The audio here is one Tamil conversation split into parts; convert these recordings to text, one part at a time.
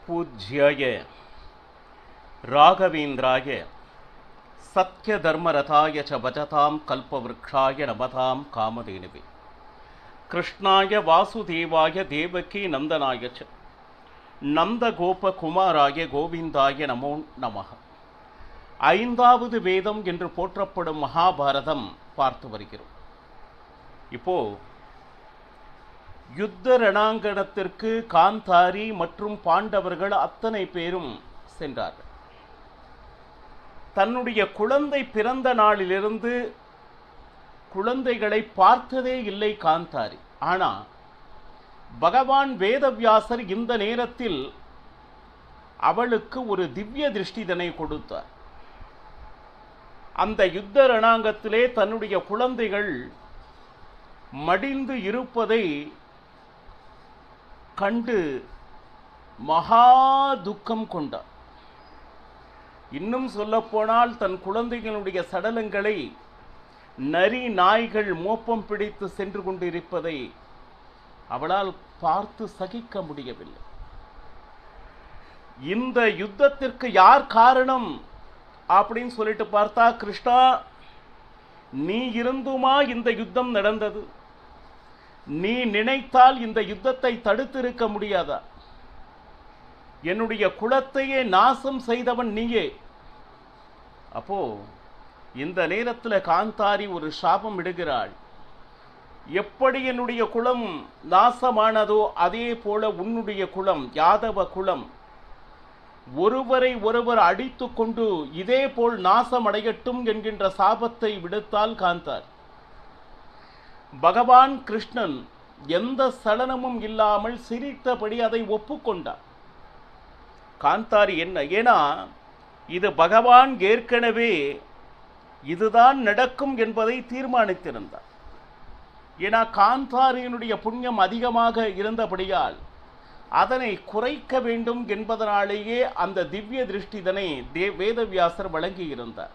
பூஜ்யாய ராகவேந்திராய சத்யதர்மரதாய ச பஜதாம் கல்பவ்ருக்ஷாய நமதாம் காமதேனுவே கிருஷ்ணாய வாசுதேவாய தேவகி நந்தனாய ச நந்தகோபகுமாராய கோவிந்தாய நமோ நமः. ஐந்தாவது வேதம் என்று போற்றப்படும் மகாபாரதம் பார்த்து வருகிறோம். இப்போ யுத்த ரணாங்கணத்திற்கு காந்தாரி மற்றும் பாண்டவர்கள் அத்தனை பேரும் சென்றார்கள். தன்னுடைய குழந்தை பிறந்த நாளிலிருந்து குழந்தைகளை பார்த்ததே இல்லை காந்தாரி. ஆனால் பகவான் வேதவியாசர் இந்த நேரத்தில் அவளுக்கு ஒரு திவ்ய திருஷ்டிதனை கொடுத்தார். அந்த யுத்த ரணாங்கத்திலே தன்னுடைய குழந்தைகள் மடிந்து இருப்பதை கண்டு மகா துக்கம் கொண்டார். இன்னும் சொல்லப்போனால் தன் குழந்தைகளுடைய சடலங்களை நரி நாய்கள் மோப்பம் பிடித்து சென்று கொண்டிருப்பதை அவளால் பார்த்து சகிக்க முடியவில்லை. இந்த யுத்தத்திற்கு யார் காரணம் அப்படின்னு சொல்லிட்டு பார்த்தா, கிருஷ்ணா நீ இருந்துமா இந்த யுத்தம் நடந்தது? நீ நினைத்தால் இந்த யுத்தத்தை தடுத்திருக்க முடியாதா? என்னுடைய குலத்தையே நாசம் செய்தவன் நீயே. அப்போ இந்த நேரத்தில் காந்தாரி ஒரு சாபம் இடுகிறாள். எப்படி என்னுடைய குலம் நாசமானதோ அதே போல உன்னுடைய குலம் யாதவ குலம் ஒருவரை ஒருவர் அடித்து கொண்டு இதே போல் நாசமடையட்டும் என்கின்ற சாபத்தை விடுத்தால் காந்தார். பகவான் கிருஷ்ணன் எந்த சலனமும் இல்லாமல் சிரித்தபடி அதை ஒப்புக்கொண்டார். காந்தாரி என்ன, ஏன்னா இது பகவான் ஏற்கனவே இதுதான் நடக்கும் என்பதை தீர்மானித்திருந்தார். ஏன்னா காந்தாரியினுடைய புண்ணியம் அதிகமாக இருந்தபடியால் அதனை குறைக்க வேண்டும் என்பதனாலேயே அந்த திவ்ய திருஷ்டிதனை வேதவியாசர் வழங்கியிருந்தார்.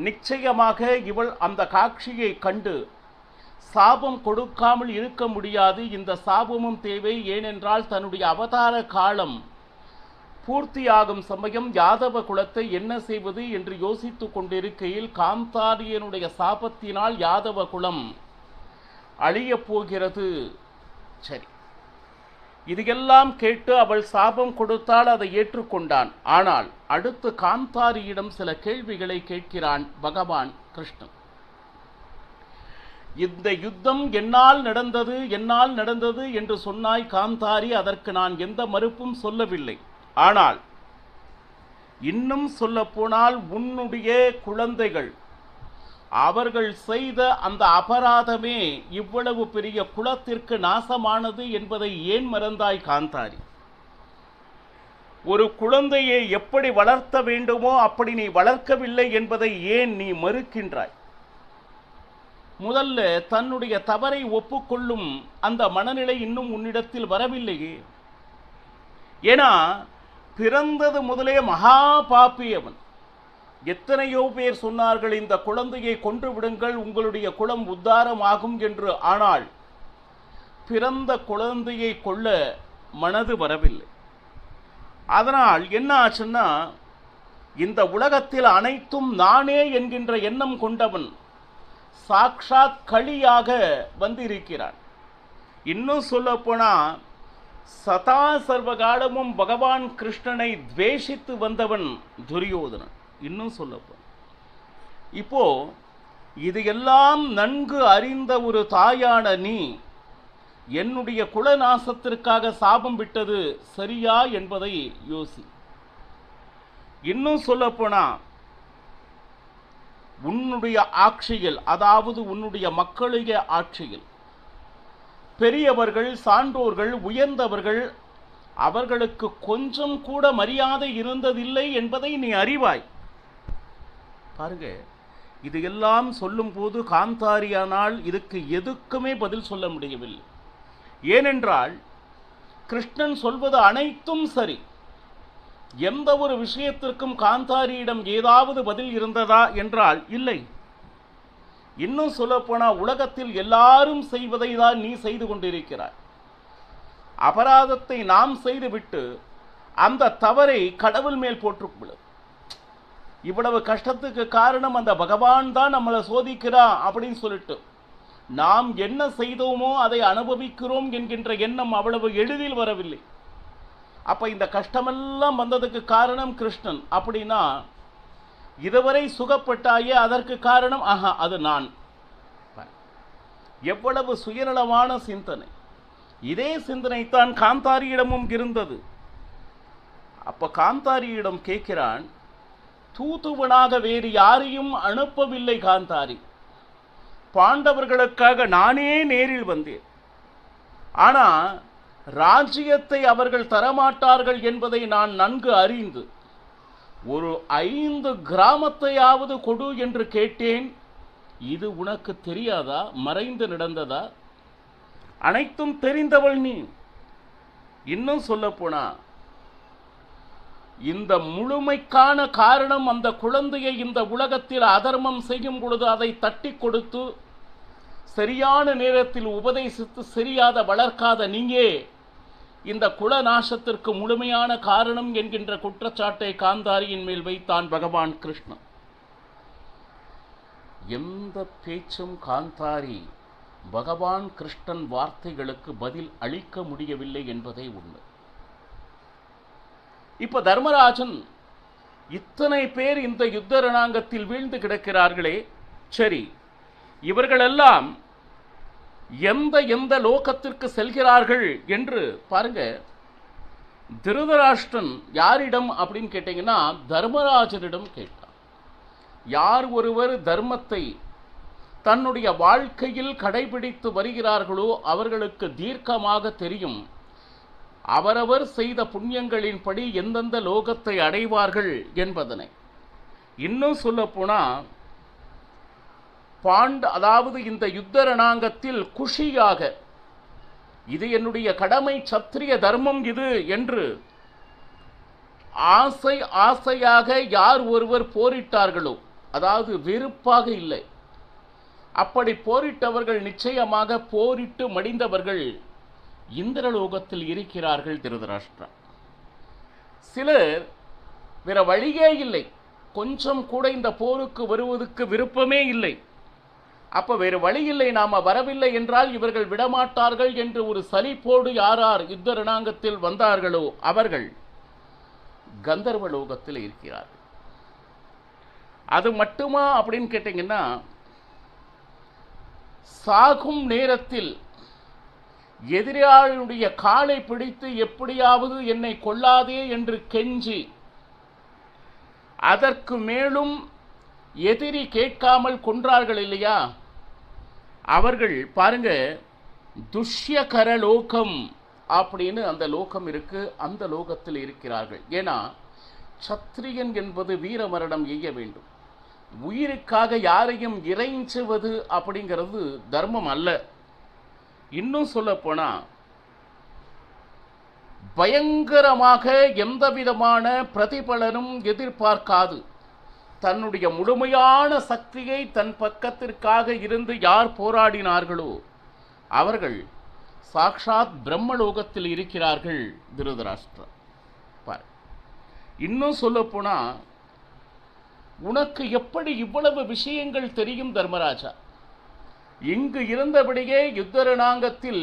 நிச்சயமாக இவள் அந்த காட்சியை கண்டு சாபம் கொடுக்காமல் இருக்க முடியாது. இந்த சாபமும் தேவை. ஏனென்றால் தன்னுடைய அவதார காலம் பூர்த்தியாகும் சமயம் யாதவ குலத்தை என்ன செய்வது என்று யோசித்து கொண்டிருக்கையில் காந்தாரியனுடைய சாபத்தினால் யாதவ குலம் அழியப் போகிறது. சரி, இதையெல்லாம் கேட்டு அவள் சாபம் கொடுத்தால் அதை ஏற்றுக்கொண்டான். ஆனால் அடுத்து காந்தாரியிடம் சில கேள்விகளை கேட்கிறான் பகவான் கிருஷ்ணன். இந்த யுத்தம் என்னால் நடந்தது என்று சொன்னாய் காந்தாரி. அதற்கு நான் எந்த மறுப்பும் சொல்லவில்லை. ஆனால் இன்னும் சொல்ல போனால் உன்னுடைய குழந்தைகள் அவர்கள் செய்த அந்த அபராதமே இவ்வளவு பெரிய குலத்திற்கு நாசமானது என்பதை ஏன் மறந்தாய் காந்தாரி? ஒரு குழந்தையை எப்படி வளர்த்த வேண்டுமோ அப்படி நீ வளர்க்கவில்லை என்பதை ஏன் நீ மறுக்கின்றாய்? முதல்ல தன்னுடைய தவறை ஒப்புக்கொள்ளும் அந்த மனநிலை இன்னும் உன்னிடத்தில் வரவில்லையே. ஏன்னா பிறந்தது முதலே மகா பாப்பி அவன். எத்தனையோ பேர் சொன்னார்கள் இந்த குழந்தையை கொன்று விடுங்கள், உங்களுடைய குலம் உத்தாரமாகும் என்று. ஆனால் பிறந்த குழந்தையை கொல்ல மனது வரவில்லை. அதனால் என்ன ஆச்சுன்னா, இந்த உலகத்தில் அனைத்தும் நானே என்கின்ற எண்ணம் கொண்டவன் சாக்ஷாத் களியாக வந்திருக்கிறான். இன்னும் சொல்ல போனா சதா சர்வகாலமும் பகவான் கிருஷ்ணனை துவேஷித்து வந்தவன் துரியோதனன். இன்னும் சொல்ல போன இப்போ இது எல்லாம் நன்கு அறிந்த ஒரு தாயான நீ என்னுடைய குலநாசத்திற்காக சாபம் விட்டது சரியா என்பதை யோசி. இன்னும் சொல்ல போனா உன்னுடைய ஆட்சியில், அதாவது உன்னுடைய மக்களுடைய ஆட்சியில் பெரியவர்கள் சான்றோர்கள் உயர்ந்தவர்கள் அவர்களுக்கு கொஞ்சம் கூட மரியாதை இருந்ததில்லை என்பதை நீ அறிவாய். பாருங்க, இது எல்லாம் சொல்லும் போது காந்தாரியானால் இதுக்கு எதுக்குமே பதில் சொல்ல முடியவில்லை. ஏனென்றால் கிருஷ்ணன் சொல்வது அனைத்தும் சரி. எந்த ஒரு விஷயத்திற்கும் காந்தாரியிடம் ஏதாவது பதில் இருந்ததா என்றால் இல்லை. இன்னும் சொல்லப்போனால் உலகத்தில் எல்லாரும் செய்வதை தான் நீ செய்து கொண்டிருக்கிறாய். அபராதத்தை நாம் செய்துவிட்டு அந்த தவறை கடவுள் மேல் போட்டுக்கொள்ள. இவ்வளவு கஷ்டத்துக்கு காரணம் அந்த பகவான் தான் நம்மளை சோதிக்கிறான் அப்படின்னு சொல்லிட்டு நாம் என்ன செய்தோமோ அதை அனுபவிக்கிறோம் என்கின்ற எண்ணம் அவ்வளவு எளிதில் வரவில்லை. அப்ப இந்த கஷ்டமெல்லாம் வந்ததுக்கு காரணம் கிருஷ்ணன் அப்படின்னா, இதுவரை சுகப்பட்டாயே அதற்கு காரணம் அது நான். எவ்வளவு சுயநலமான சிந்தனை. இதே சிந்தனை தான் காந்தாரியிடமும் இருந்தது. அப்ப காந்தாரியிடம் கேட்கிறான், தூதுவனாக வேறு யாரையும் அனுப்பவில்லை காந்தாரி, பாண்டவர்களுக்காக நானே நேரில் வந்தேன். ஆனா ராஜ்யத்தை அவர்கள் தரமாட்டார்கள் என்பதை நான் நன்கு அறிந்து ஒரு 5 கிராமத்தையாவது கொடு என்று கேட்டேன். இது உனக்கு தெரியாதா? மறைந்து நடந்ததா? அனைத்தும் தெரிந்தவள் நீ. இன்னும் சொல்ல போனா, இந்த முழுமைக்கான காரணம் அந்த குழந்தையை இந்த உலகத்தில் அதர்மம் செய்யும் பொழுது அதை தட்டி கொடுத்து சரியான நேரத்தில் உபதேசித்து சரியாத வளர்க்காத நீயே இந்த குலநாசத்திற்கு முழுமையான காரணம் என்கின்ற குற்றச்சாட்டை காந்தாரியின் மேல் வைத்தான் பகவான் கிருஷ்ணன். எந்த பேச்சும் காந்தாரி பகவான் கிருஷ்ணன் வார்த்தைகளுக்கு பதில் அளிக்க முடியவில்லை என்பதே உண்மை. இப்ப தர்மராஜன், இத்தனை பேர் இந்த யுத்த ரணாங்கத்தில் வீழ்ந்து கிடக்கிறார்களே, சரி இவர்களெல்லாம் எந்த லோகத்திற்கு செல்கிறார்கள் என்று பாருங்க. திருதராஷ்டிரன் யாரிடம் அப்படின்னு கேட்டீங்கன்னா தர்மராஜனிடம் கேட்டான். யார் ஒருவர் தர்மத்தை தன்னுடைய வாழ்க்கையில் கடைபிடித்து வருகிறார்களோ அவர்களுக்கு தீர்க்கமாக தெரியும் அவரவர் செய்த புண்ணியங்களின்படி எந்தெந்த லோகத்தை அடைவார்கள் என்பதனை. இன்னும் சொல்ல போனா, அதாவது இந்த யுத்த ரணாங்கத்தில் குஷியாக இது என்னுடைய கடமை, சத்திரிய தர்மம் இது என்று ஆசையாக யார் ஒருவர் போரிட்டார்களோ, அதாவது வெறுப்பாக இல்லை, அப்படி போரிட்டவர்கள் நிச்சயமாக போரிட்டு மடிந்தவர்கள் இந்திரலோகத்தில் இருக்கிறார்கள் திருதராஷ்டிரா. சிலர் வேற வழியே இல்லை, கொஞ்சம் கூட இந்த போருக்கு வருவதற்கு விருப்பமே இல்லை. அப்ப வேறு வழி இல்லை, நாம வரவில்லை என்றால் இவர்கள் விடமாட்டார்கள் என்று ஒரு சலிப்போடு யார் யுத்த ரணாங்கத்தில் வந்தார்களோ அவர்கள் கந்தர்வ லோகத்தில் இருக்கிறார்கள். அது மட்டுமா அப்படின்னு கேட்டீங்கன்னா, சாகும் நேரத்தில் எதிராளியுடைய காலை பிடித்து எப்படியாவது என்னை கொல்லாதே என்று கெஞ்சி, அதற்கு மேலும் எதிரி கேட்காமல் கொன்றார்கள் இல்லையா, அவர்கள் பாருங்க துஷ்யகர லோகம் அப்படின்னு அந்த லோகம் இருக்கு, அந்த லோகத்தில் இருக்கிறார்கள். ஏன்னா சத்திரியன் என்பது வீர மரணம் எய்ய வேண்டும். உயிருக்காக யாரையும் இறைஞ்சுவது அப்படிங்கிறது தர்மம் அல்ல. இன்னும் சொல்ல போனா, பயங்கரமாக எந்த விதமான பிரதிபலனும் எதிர்பார்க்காது தன்னுடைய முழுமையான சக்தியை தன் பக்கத்திற்காக இருந்து யார் போராடினார்களோ அவர்கள் சாக்ஷாத் பிரம்மலோகத்தில் இருக்கிறார்கள் திருதராஷ்டிரா. இன்னும் சொல்ல போனா, உனக்கு எப்படி இவ்வளவு விஷயங்கள் தெரியும் தர்மராஜா? இங்கு இருந்தபடியே யுத்த ரணாங்கத்தில்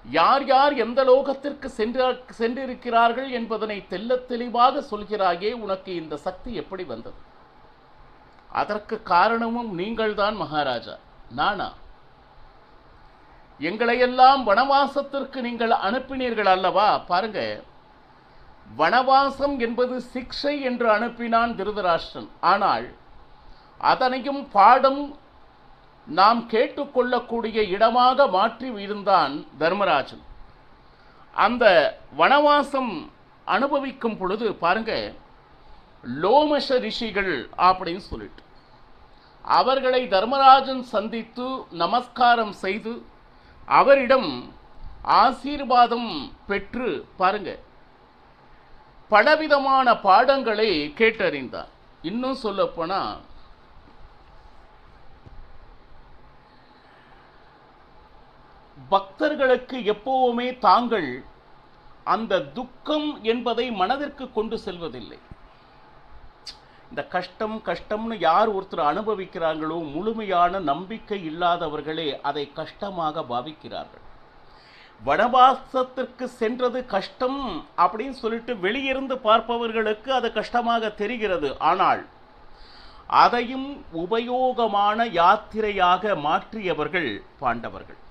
யார் யார் எந்த லோகத்திற்கு சென்றிருக்கிறார்கள் என்பதனை தெல்ல தெளிவாக சொல்கிறாயே, உனக்கு இந்த சக்தி எப்படி வந்தது? அதற்கு காரணமும் நீங்கள்தான் மகாராஜா, நானா? எங்களையெல்லாம் வனவாசத்திற்கு நீங்கள் அனுப்பினீர்கள் அல்லவா? பாருங்க, வனவாசம் என்பது சிக்ஷை என்று அனுப்பினான் திருதராஷ்டிரன். ஆனால் அதனையும் பாடம் நாம் கேட்டுக்கொள்ளக்கூடிய இடமாக மாற்றி இருந்தான் தர்மராஜன். அந்த வனவாசம் அனுபவிக்கும் பொழுது பாருங்க, லோமஷ ரிஷிகள் அப்படின்னு சொல்லிட்டு அவர்களை தர்மராஜன் சந்தித்து நமஸ்காரம் செய்து அவரிடம் ஆசீர்வாதம் பெற்று பாருங்க பலவிதமான பாடங்களை கேட்டறிந்தார். இன்னும் சொல்ல போனா, பக்தர்களுக்கு எப்பவுமே தாங்கள் அந்த துக்கம் என்பதை மனதிற்கு கொண்டு செல்வதில்லை. இந்த கஷ்டம் கஷ்டம்னு யார் ஒருத்தர் அனுபவிக்கிறாங்களோ முழுமையான நம்பிக்கை இல்லாதவர்களே அதை கஷ்டமாக பாவிக்கிறார்கள். வனவாசத்திற்கு சென்றது கஷ்டம் அப்படின்னு சொல்லிட்டு வெளியிருந்து பார்ப்பவர்களுக்கு அது கஷ்டமாக தெரிகிறது. ஆனால் அதையும் உபயோகமான யாத்திரையாக மாற்றியவர்கள் பாண்டவர்கள்.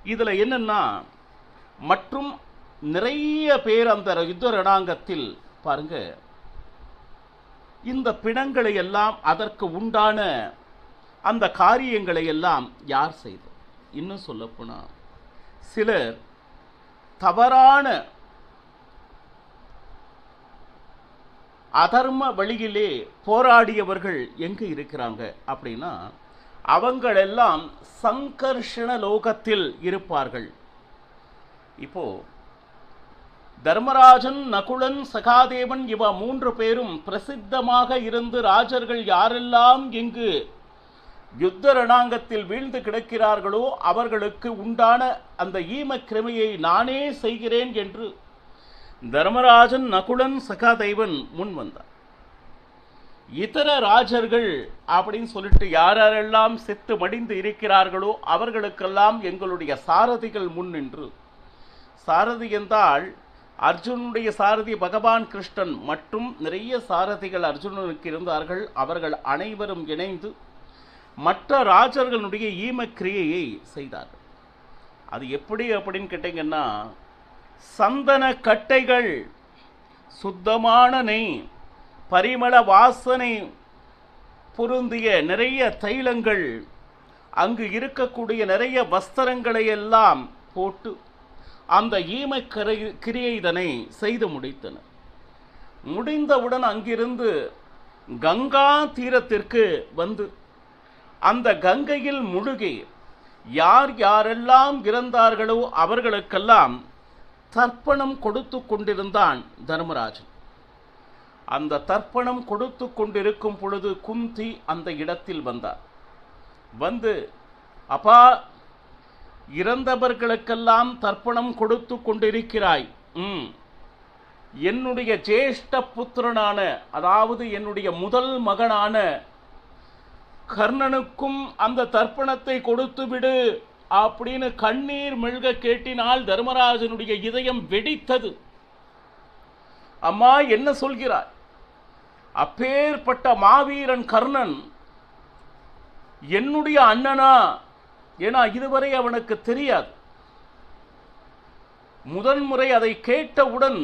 இதுல என்னன்னா, மற்றும் நிறைய பேர் அந்த யுத்த ரணாங்கத்தில் பாருங்க, இந்த பிணங்களை எல்லாம் அதற்கு உண்டான அந்த காரியங்களை எல்லாம் யார் செய்தது? இன்னும் சொல்லப்போனா சிலர் தவறான அதர்ம வழியிலே போராடியவர்கள் எங்க இருக்கிறாங்க அப்படின்னா, அவங்களெல்லாம் சங்கர்ஷண லோகத்தில் இருப்பார்கள். இப்போ தர்மராஜன், நகுலன், சகாதேவன் இவ 3 பேரும் பிரசித்தமாக இருந்து ராஜர்கள் யாரெல்லாம் இங்கு யுத்த ரணாங்கத்தில் வீழ்ந்து கிடக்கிறார்களோ அவர்களுக்கு உண்டான அந்த ஈம கிருமியை நானே செய்கிறேன் என்று தர்மராஜன், நகுலன், சகாதேவன் முன் வந்தார். இதர ராஜர்கள் அப்படின்னு சொல்லிட்டு யாரெல்லாம் செத்து மடிந்து இருக்கிறார்களோ அவர்களுக்கெல்லாம் எங்களுடைய சாரதிகள் முன் நின்று, சாரதி என்றால் அர்ஜுனுடைய சாரதி பகவான் கிருஷ்ணன் மற்றும் நிறைய சாரதிகள் அர்ஜுனனுக்கு இருந்தார்கள். அவர்கள் அனைவரும் இணைந்து மற்ற ராஜர்களுடைய ஈமக்கிரியையை செய்தார்கள். அது எப்படி அப்படின்னு கேட்டீங்கன்னா, சந்தன கட்டைகள், சுத்தமான நெய், பரிமள வாசனை பொருந்திய நிறைய தைலங்கள், அங்கு இருக்கக்கூடிய நிறைய வஸ்திரங்களை எல்லாம் போட்டு அந்த ஈம கிரியைதனை செய்து முடித்தனர். முடிந்தவுடன் அங்கிருந்து கங்கா தீரத்திற்கு வந்து அந்த கங்கையில் முழுகி யார் யாரெல்லாம் இறந்தார்களோ அவர்களுக்கெல்லாம் தர்ப்பணம் கொடுத்து கொண்டிருந்தான் தர்மராஜன். அந்த தர்ப்பணம் கொடுத்து கொண்டிருக்கும் பொழுது குந்தி அந்த இடத்தில் வந்தார். வந்து, அப்பா, இறந்தவர்களுக்கெல்லாம் தர்ப்பணம் கொடுத்து கொண்டிருக்கிறாய், என்னுடைய ஜேஷ்ட புத்திரனான, அதாவது என்னுடைய முதல் மகனான கர்ணனுக்கும் அந்த தர்ப்பணத்தை கொடுத்து விடு அப்படின்னு கண்ணீர் மெல்க கேட்டினால் தர்மராஜனுடைய இதயம் வெடித்தது. அம்மா, என்ன சொல்கிறாய்? அப்பேற்பட்ட மாவீரன் கர்ணன் என்னுடைய அண்ணனா? ஏன்னா இதுவரை அவனுக்கு தெரியாது. முதன்முறை அதை கேட்டவுடன்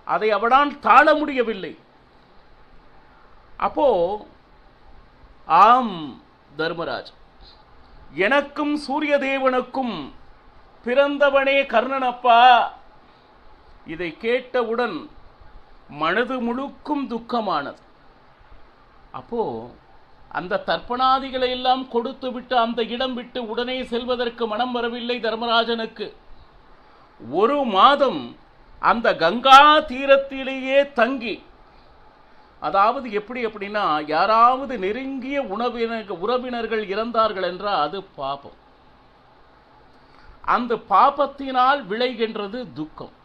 அதை அவனால் தாழ முடியவில்லை. அப்போ, ஆம் தர்மராஜ், எனக்கும் சூரிய தேவனுக்கும் பிறந்தவனே கர்ணனப்பா. இதை கேட்டவுடன் மனது முழுக்கும் துக்கமானது. அப்போ அந்த தர்ப்பணாதிகளை எல்லாம் கொடுத்து விட்டு அந்த இடம் விட்டு உடனே செல்வதற்கு மனம் வரவில்லை தர்மராஜனுக்கு. 1 மாதம் அந்த கங்கா தீரத்திலேயே தங்கி, அதாவது எப்படி அப்படின்னா, யாராவது நெருங்கிய உறவினர்கள் இறந்தார்கள் என்றால் அது பாபம். அந்த பாபத்தினால் விளைகின்றது துக்கம்.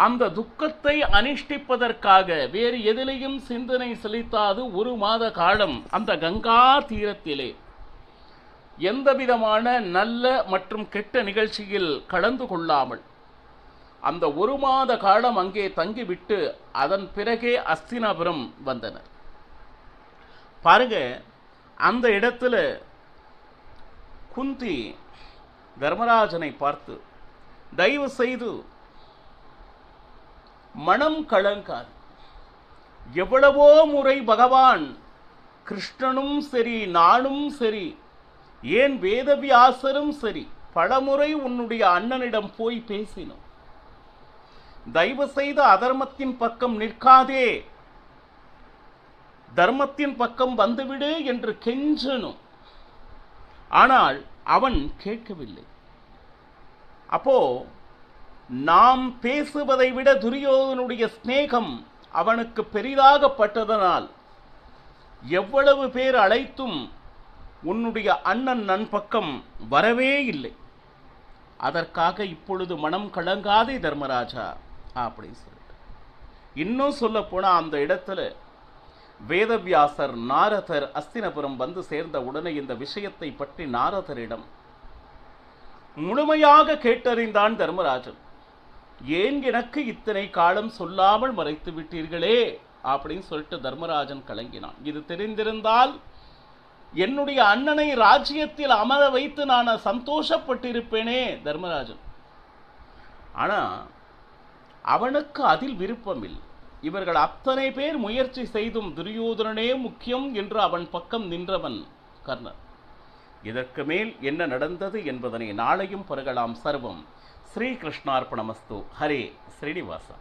அந்த துக்கத்தை அனுஷ்டிப்பதற்காக வேறு எதிலையும் சிந்தனை செலுத்தாது 1 மாத காலம் அந்த கங்கா தீரத்திலே எந்த விதமான நல்ல மற்றும் கெட்ட நிகழ்ச்சியில் கலந்து கொள்ளாமல் அந்த 1 மாத காலம் அங்கே தங்கிவிட்டு அதன் பிறகே அஸ்தினாபுரம் வந்தனர். பாருங்க, அந்த இடத்துல குந்தி தர்மராஜனை பார்த்து, தயவு செய்து மனம் கலங்காது. எவ்வளவோ முறை பகவான் கிருஷ்ணனும் சரி, நானும் சரி, ஏன் வேதவியாசரும் சரி, பலமுறை உன்னுடைய அண்ணனிடம் போய் பேசினோம். தயவு செய்து அதர்மத்தின் பக்கம் நிற்காதே, தர்மத்தின் பக்கம் வந்துவிடு என்று கெஞ்சனும். ஆனால் அவன் கேட்கவில்லை. அப்போ நாம் பேசுவதை விட துரியோதனுடைய ஸ்நேகம் அவனுக்கு பெரிதாகப்பட்டதனால் எவ்வளவு பேர் அழைத்தும் உன்னுடைய அண்ணன் நன் பக்கம் வரவே இல்லை. அதற்காக இப்பொழுது மனம் கலங்காதே தர்மராஜா அப்படின்னு சொல்லிட்டு. இன்னும் சொல்ல போனா அந்த இடத்துல வேதவியாசர் நாரதர் அஸ்தினபுரம் வந்து சேர்ந்த உடனே இந்த விஷயத்தை பற்றி நாரதரிடம் முழுமையாக கேட்டறிந்தான் தர்மராஜன். ஏன் எனக்கு இத்தனை காலம் சொல்லாமல் மறைத்து விட்டீர்களே அப்படின்னு சொல்லிட்டு தர்மராஜன் கலங்கினான். இது தெரிந்திருந்தால் என்னுடைய அண்ணனை ராஜ்யத்தில் அமர வைத்து நான் சந்தோஷப்பட்டிருப்பேனே தர்மராஜன். ஆனா அவனுக்கு அதில் விருப்பம் இல்லை. இவர்கள் அத்தனை பேர் முயற்சி செய்தும் துரியோதனனே முக்கியம் என்று அவன் பக்கம் நின்றவன் கர்ணன். இதற்கு மேல் என்ன நடந்தது என்பதனை நாளையும் பருகலாம். சர்வம் ஸ்ரீகிருஷ்ணார்ப்பணமஸ்து. ஹரே ஸ்ரீனிவாசா.